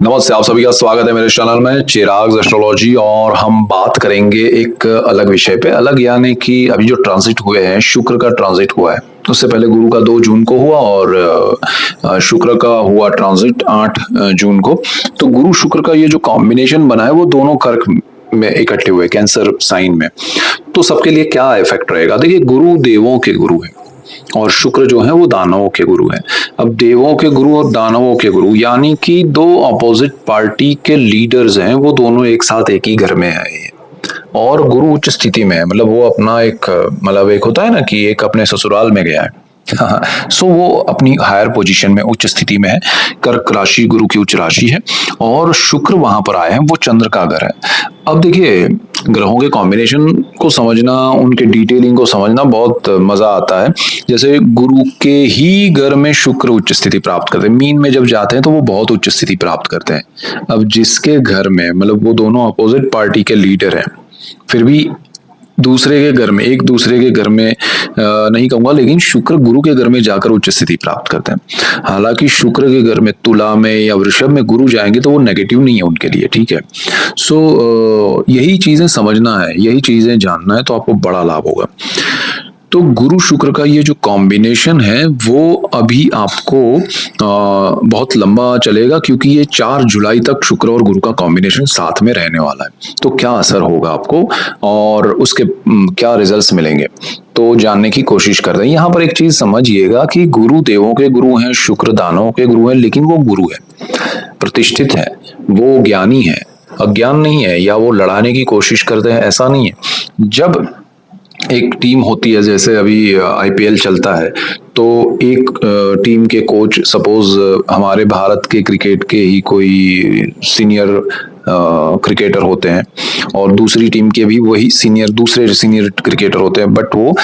नमस्ते, आप सभी का स्वागत है मेरे चैनल में चिराग एस्ट्रोलॉजी। और हम बात करेंगे एक अलग विषय पे। अलग यानी कि अभी जो ट्रांजिट हुए हैं, शुक्र का ट्रांजिट हुआ है। उससे पहले गुरु का 2 जून को हुआ और शुक्र का हुआ ट्रांजिट 8 जून को। तो गुरु शुक्र का ये जो कॉम्बिनेशन बना है वो दोनों कर्क में इकट्ठे हुए, कैंसर साइन में। तो सबके लिए क्या इफेक्ट रहेगा? देखिए, गुरु देवों के गुरु है और शुक्र जो है वो दानवों के गुरु हैं। अब देवों के गुरु और दानवों के गुरु यानी कि दो अपोजिट पार्टी के लीडर्स हैं, वो दोनों एक साथ एक ही घर में है। और गुरु उच्च स्थिति में है, मतलब वो अपना एक होता है ना कि एक अपने ससुराल में गया है। सो वो अपनी हायर पोजीशन में उच्च स्थिति में है। कर्क राशि गुरु की उच्च राशि है और शुक्र वहां पर आए हैं, वो चंद्र का घर है। अब देखिए, ग्रहों के कॉम्बिनेशन को समझना, उनके डिटेलिंग को समझना बहुत मजा आता है। जैसे गुरु के ही घर में शुक्र उच्च स्थिति प्राप्त करते हैं, मीन में जब जाते हैं तो वो बहुत उच्च स्थिति प्राप्त करते हैं। अब जिसके घर में, मतलब वो दोनों अपोजिट पार्टी के लीडर हैं, फिर भी दूसरे के घर में, एक दूसरे के घर में नहीं कहूंगा, लेकिन शुक्र गुरु के घर में जाकर उच्च स्थिति प्राप्त करते हैं। हालांकि शुक्र के घर में तुला में या वृषभ में गुरु जाएंगे तो वो नेगेटिव नहीं है उनके लिए, ठीक है। सो यही चीजें समझना है, यही चीजें जानना है, तो आपको बड़ा लाभ होगा। तो गुरु शुक्र का ये जो कॉम्बिनेशन है वो अभी आपको बहुत लंबा चलेगा, क्योंकि ये 4 जुलाई तक शुक्र और गुरु का कॉम्बिनेशन साथ में रहने वाला है। तो क्या असर होगा आपको और उसके क्या रिजल्ट्स मिलेंगे, तो जानने की कोशिश करते हैं। यहाँ पर एक चीज समझिएगा कि गुरु देवों के गुरु हैं, शुक्र दानवों के गुरु हैं, लेकिन वो गुरु है, प्रतिष्ठित है, वो ज्ञानी है, अज्ञान नहीं है, या वो लड़ाने की कोशिश करते हैं, ऐसा नहीं है। जब एक टीम होती है, जैसे अभी आईपीएल चलता है, तो एक टीम के कोच, सपोज हमारे भारत के क्रिकेट के ही कोई सीनियर क्रिकेटर होते हैं और दूसरी टीम के भी वही दूसरे सीनियर क्रिकेटर होते हैं, बट वो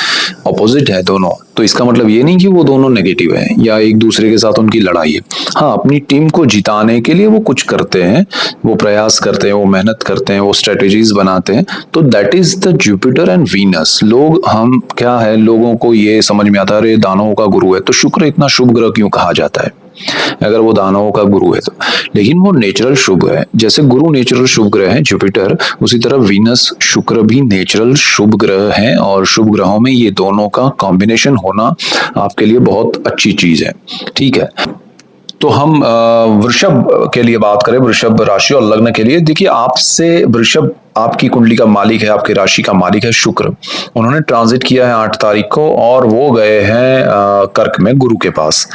अपोजिट है दोनों। तो इसका मतलब ये नहीं कि वो दोनों नेगेटिव है या एक दूसरे के साथ उनकी लड़ाई है। हाँ, अपनी टीम को जिताने के लिए वो कुछ करते हैं, वो प्रयास करते हैं, वो मेहनत करते हैं, वो स्ट्रेटेजीज बनाते हैं। तो that is the Jupiter and Venus. हम क्या है, लोगों को ये समझ में आता है अरे दानवों का गुरु है तो शुक्र इतना शुभ ग्रह क्यों कहा जाता है, अगर वो दानवों का गुरु है तो। लेकिन वो नेचुरल शुभ है। जैसे गुरु नेचुरल शुभ ग्रह है जुपिटर, उसी तरह वीनस शुक्र भी नेचुरल शुभ ग्रह है। और शुभ ग्रहों में ये दोनों का कॉम्बिनेशन होना आपके लिए बहुत अच्छी चीज है, ठीक है। तो हम वृषभ के लिए बात करें, वृषभ राशि और लग्न के लिए। देखिए, आपसे वृषभ आपकी कुंडली का मालिक है, आपकी राशि का मालिक है शुक्र। उन्होंने ट्रांजिट किया है 8 तारीख को और वो गए हैं कर्क में गुरु के पास।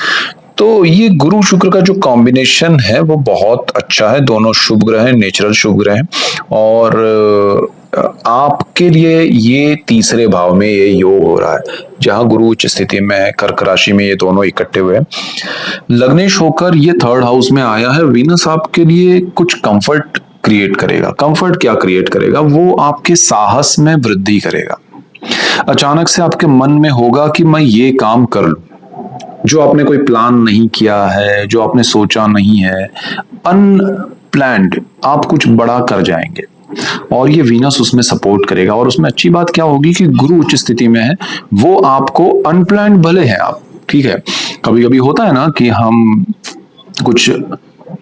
तो ये गुरु शुक्र का जो कॉम्बिनेशन है वो बहुत अच्छा है। दोनों शुभ ग्रह हैं, नेचुरल शुभ ग्रह हैं। और आपके लिए ये तीसरे भाव में ये योग हो रहा है, जहां गुरु उच्च स्थिति में है, कर्क राशि में ये दोनों इकट्ठे हुए हैं। लग्नेश होकर ये 3rd हाउस में आया है। वीनस आपके लिए कुछ कंफर्ट क्रिएट करेगा। कंफर्ट क्या क्रिएट करेगा? वो आपके साहस में वृद्धि करेगा। अचानक से आपके मन में होगा कि मैं ये काम कर लूं, जो आपने कोई प्लान नहीं किया है, जो आपने सोचा नहीं है, अनप्लैंड आप कुछ बड़ा कर जाएंगे और ये वीनस उसमें सपोर्ट करेगा। और उसमें अच्छी बात क्या होगी कि गुरु उच्च स्थिति में है, वो आपको अनप्लैंड भले हैं आप, ठीक है। कभी कभी होता है ना कि हम कुछ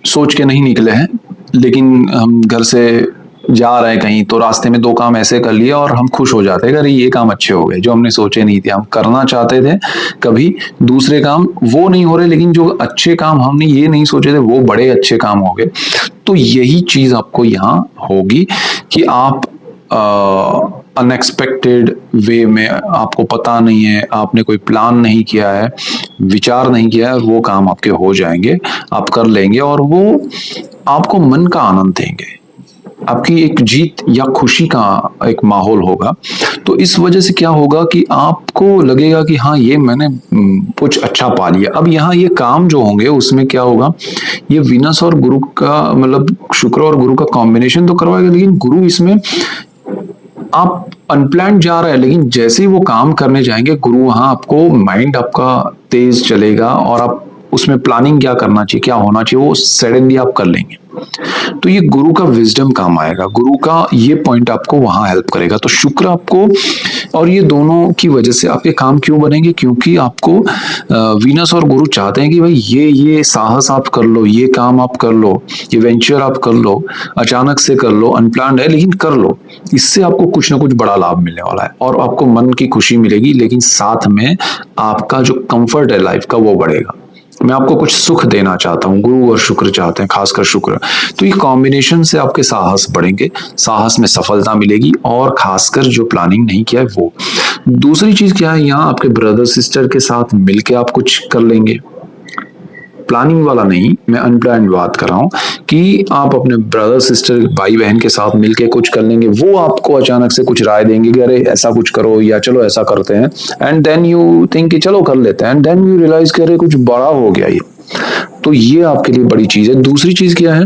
सोच के नहीं निकले हैं, लेकिन हम घर से जा रहे हैं कहीं, तो रास्ते में 2 काम ऐसे कर लिए और हम खुश हो जाते हैं, अरे ये काम अच्छे हो गए, जो हमने सोचे नहीं थे, हम करना चाहते थे। कभी दूसरे काम वो नहीं हो रहे, लेकिन जो अच्छे काम हमने ये नहीं सोचे थे वो बड़े अच्छे काम हो गए। तो यही चीज आपको यहाँ होगी कि आप अनएक्सपेक्टेड वे में, आपको पता नहीं है, आपने कोई प्लान नहीं किया है, विचार नहीं किया है, वो काम आपके हो जाएंगे, आप कर लेंगे और वो आपको मन का आनंद देंगे। आपकी एक जीत या खुशी का एक माहौल होगा। तो इस वजह से क्या होगा कि आपको लगेगा कि हाँ, ये मैंने कुछ अच्छा पा लिया। अब यहाँ ये काम जो होंगे उसमें क्या होगा, ये वीनस और गुरु का, मतलब शुक्र और गुरु का कॉम्बिनेशन तो करवाएगा, लेकिन गुरु इसमें, आप अनप्लान्ड जा रहा है, लेकिन जैसे ही वो काम करने जाएंगे गुरु, वहां आपको माइंड आपका तेज चलेगा और आप उसमें प्लानिंग क्या करना चाहिए, क्या होना चाहिए, वो सडनली आप कर लेंगे। तो ये गुरु का विजडम काम आएगा, गुरु का ये पॉइंट आपको वहां हेल्प करेगा। तो शुक्र आपको, और ये दोनों की वजह से आपके काम क्यों बनेंगे, क्योंकि आपको वीनस और गुरु चाहते हैं कि भाई ये साहस आप कर लो, ये काम आप कर लो, ये वेंचर आप कर लो, अचानक से कर लो, अनप्लान्ड है लेकिन कर लो। इससे आपको कुछ ना कुछ बड़ा लाभ मिलने वाला है और आपको मन की खुशी मिलेगी, लेकिन साथ में आपका जो कंफर्ट है लाइफ का वो बढ़ेगा। मैं आपको कुछ सुख देना चाहता हूँ, गुरु और शुक्र चाहते हैं, खासकर शुक्र। तो ये कॉम्बिनेशन से आपके साहस बढ़ेंगे, साहस में सफलता मिलेगी, और खासकर जो प्लानिंग नहीं किया है वो। दूसरी चीज क्या है, यहाँ आपके ब्रदर सिस्टर के साथ मिलके आप कुछ कर लेंगे। प्लानिंग वाला नहीं, मैं अनप्लान्ड बात कर रहा हूँ कि आप अपने ब्रदर सिस्टर भाई बहन के साथ मिलके कुछ कर लेंगे। वो आपको अचानक से कुछ राय देंगे कि अरे ऐसा कुछ करो, या चलो ऐसा करते हैं, एंड देन यू थिंक कि चलो कर लेते हैं, एंड देन यू रियलाइज कि अरे कुछ बड़ा हो गया ये। तो ये आपके लिए बड़ी चीज है। दूसरी चीज क्या है,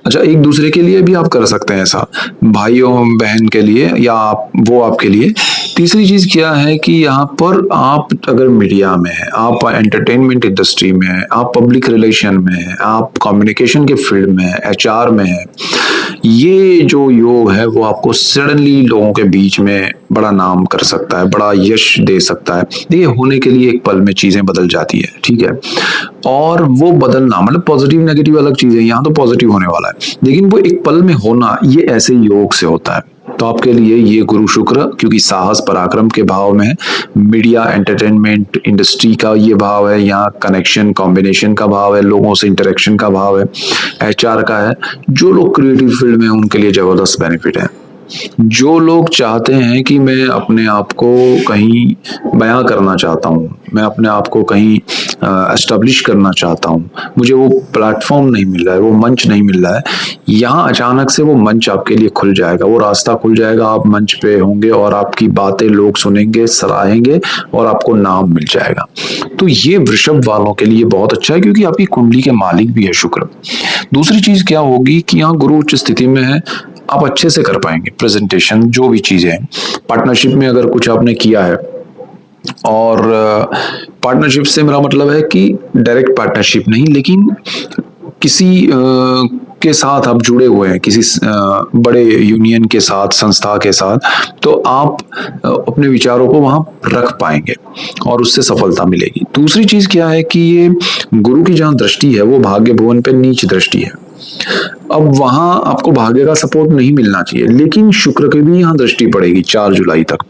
अच्छा, एक दूसरे के लिए भी आप कर सकते हैं ऐसा, भाइयों बहन के लिए या आप वो आपके लिए। तीसरी चीज क्या है कि यहाँ पर आप अगर मीडिया में है, आप एंटरटेनमेंट इंडस्ट्री में है, आप पब्लिक रिलेशन में है, आप कम्युनिकेशन के फील्ड में है, एचआर में है, ये जो योग है वो आपको सडनली लोगों के बीच में बड़ा नाम कर सकता है, बड़ा यश दे सकता है। देखिए, होने के लिए एक पल में चीजें बदल जाती है, ठीक है, और वो बदलना मतलब पॉजिटिव नेगेटिव अलग चीज है, यहाँ तो पॉजिटिव होने वाला है, लेकिन वो एक पल में होना ये ऐसे योग से होता है। तो आपके लिए ये गुरु शुक्र, क्योंकि साहस पराक्रम के भाव में है, मीडिया एंटरटेनमेंट इंडस्ट्री का ये भाव है, यहाँ कनेक्शन कॉम्बिनेशन का भाव है, लोगों से इंटरेक्शन का भाव है, एचआर का है। जो लोग क्रिएटिव फील्ड में हैं उनके लिए जबरदस्त बेनिफिट है। जो लोग चाहते हैं कि मैं अपने आप को कहीं बयां करना चाहता हूँ, मैं अपने आप को कहीं एस्टेब्लिश करना चाहता हूँ, मुझे वो प्लेटफॉर्म नहीं मिल रहा है, वो मंच नहीं मिल रहा है, यहाँ अचानक से वो मंच आपके लिए खुल जाएगा, वो रास्ता खुल जाएगा, आप मंच पे होंगे और आपकी बातें लोग सुनेंगे, सराहेंगे और आपको नाम मिल जाएगा। तो ये वृषभ वालों के लिए बहुत अच्छा है, क्योंकि आपकी कुंडली के मालिक भी है शुक्र। दूसरी चीज क्या होगी कि यहाँ गुरु उच्च स्थिति में है, आप अच्छे से कर पाएंगे प्रेजेंटेशन, जो भी चीजें हैं। पार्टनरशिप में अगर कुछ आपने किया है, और पार्टनरशिप से मेरा मतलब है कि डायरेक्ट पार्टनरशिप नहीं, लेकिन किसी के साथ आप जुड़े हुए हैं, किसी बड़े यूनियन के साथ, संस्था के साथ, तो आप अपने विचारों को वहां रख पाएंगे और उससे सफलता मिलेगी। दूसरी चीज क्या है कि ये गुरु की जहां दृष्टि है वो भाग्य भुवन पे नीच दृष्टि है। अब वहां आपको भाग्य का सपोर्ट नहीं मिलना चाहिए, लेकिन शुक्र की भी यहाँ दृष्टि पड़ेगी 4 जुलाई तक।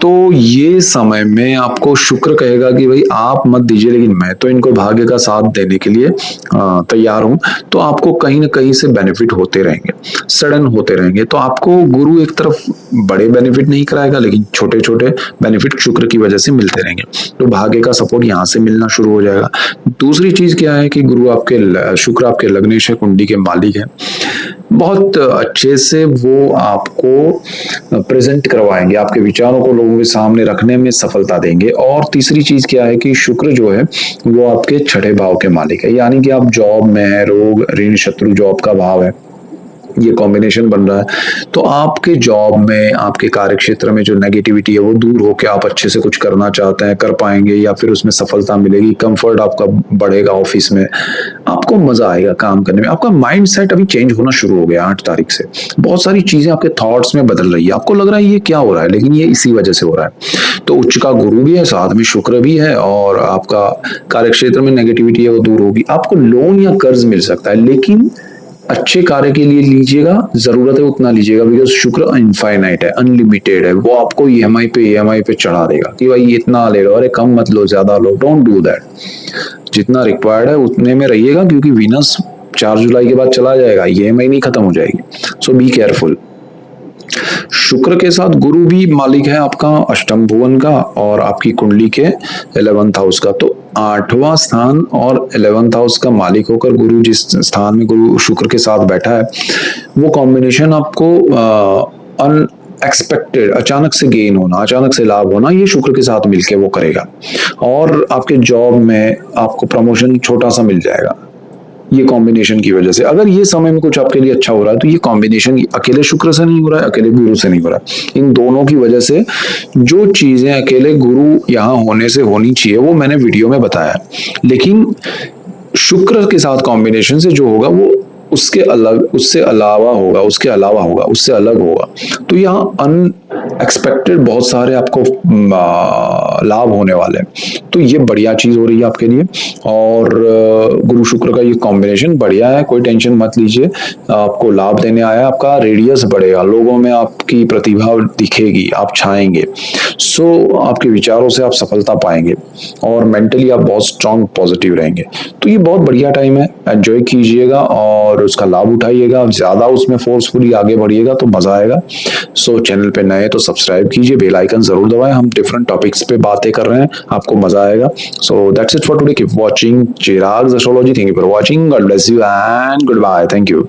तो ये समय में आपको शुक्र कहेगा कि भाई आप मत दीजिए, लेकिन मैं तो इनको भाग्य का साथ देने के लिए तैयार हूं। तो आपको कहीं ना कहीं से बेनिफिट होते रहेंगे, सडन होते रहेंगे। तो आपको गुरु एक तरफ बड़े बेनिफिट नहीं कराएगा, लेकिन छोटे छोटे बेनिफिट शुक्र की वजह से मिलते रहेंगे। तो भाग्य का सपोर्ट यहाँ से मिलना शुरू हो जाएगा। दूसरी चीज क्या है कि गुरु आपके, शुक्र आपके लग्नेश है, कुंडली के मालिक है, बहुत अच्छे से वो आपको प्रेजेंट करवाएंगे, आपके विचारों को लोगों के सामने रखने में सफलता देंगे। और तीसरी चीज क्या है कि शुक्र जो है वो आपके 6ठे भाव के मालिक है, यानी कि आप जॉब में है, रोग ऋण शत्रु जॉब का भाव है, ये कॉम्बिनेशन बन रहा है। तो आपके जॉब में, आपके कार्य क्षेत्र में जो नेगेटिविटी है वो दूर होकर आप अच्छे से कुछ करना चाहते हैं, कर पाएंगे, या फिर उसमें सफलता मिलेगी, कंफर्ट आपका बढ़ेगा, ऑफिस में आपको मजा आएगा काम करने में। आपका माइंड सेट अभी चेंज होना शुरू हो गया 8 तारीख से। बहुत सारी चीजें आपके थॉट्स में बदल रही है, आपको लग रहा है ये क्या हो रहा है, लेकिन ये इसी वजह से हो रहा है। तो उच्च का गुरु भी है, साथ में शुक्र भी है, और आपका कार्य क्षेत्र में नेगेटिविटी है वो दूर होगी। आपको लोन या कर्ज मिल सकता है, लेकिन अच्छे कार्य के लिए लीजिएगा, जरूरत है उतना लीजिएगा, बिकॉज शुक्र इनफाइनाइट है, अनलिमिटेड है। वो आपको ईएमआई पे चढ़ा देगा कि भाई इतना ले लो, अरे कम मत लो, ज्यादा लो, डोंट डू दैट। जितना रिक्वायर्ड है उतने में रहिएगा, क्योंकि वीनस 4 जुलाई के बाद चला जाएगा, ईएमआई नहीं खत्म हो जाएगी। सो बी केयरफुल। शुक्र के साथ गुरु भी मालिक है आपका अष्टम भुवन का और आपकी कुंडली के 11th हाउस का। तो 8वां स्थान और 11th हाउस का मालिक होकर गुरु जिस स्थान में गुरु शुक्र के साथ बैठा है, वो कॉम्बिनेशन आपको अनएक्सपेक्टेड, अचानक से गेन होना, अचानक से लाभ होना, ये शुक्र के साथ मिलके वो करेगा। और आपके जॉब में आपको प्रमोशन छोटा सा मिल जाएगा, ये कॉम्बिनेशन की वजह से। अगर ये समय में कुछ आपके लिए अच्छा हो रहा है तो ये कॉम्बिनेशन अकेले शुक्र से नहीं हो रहा है, अकेले गुरु से नहीं हो रहा है, इन दोनों की वजह से जो चीजें अकेले गुरु यहाँ होने से होनी चाहिए वो मैंने वीडियो में बताया, लेकिन शुक्र के साथ कॉम्बिनेशन से जो होगा वो उसके अलग, उससे अलावा होगा, उसके अलावा होगा, उससे अलग होगा। तो यहाँ अनएक्सपेक्टेड बहुत सारे आपको लाभ होने वाले हैं। तो ये बढ़िया चीज हो रही है आपके लिए। और गुरु शुक्र का ये कॉम्बिनेशन बढ़िया है, कोई टेंशन मत लीजिए, आपको लाभ देने आया है। आपका रेडियस बढ़ेगा, लोगों में आपकी प्रतिभा दिखेगी, आप छाएंगे। सो आपके विचारों से आप सफलता पाएंगे और मेंटली आप बहुत स्ट्रांग पॉजिटिव रहेंगे। तो ये बहुत बढ़िया टाइम है, एंजॉय कीजिएगा और उसका लाभ उठाइएगा, ज्यादा उसमें फोर्सफुली आगे बढ़िएगा तो मजा आएगा। सो चैनल पे नए तो सब्सक्राइब कीजिए, बेल आइकन जरूर दबाएं, हम डिफरेंट टॉपिक्स पे बातें कर रहे हैं, आपको मजा आएगा। So that's it for today, keep watching Chirag's astrology. Thank you for watching, God bless you and good bye, thank you.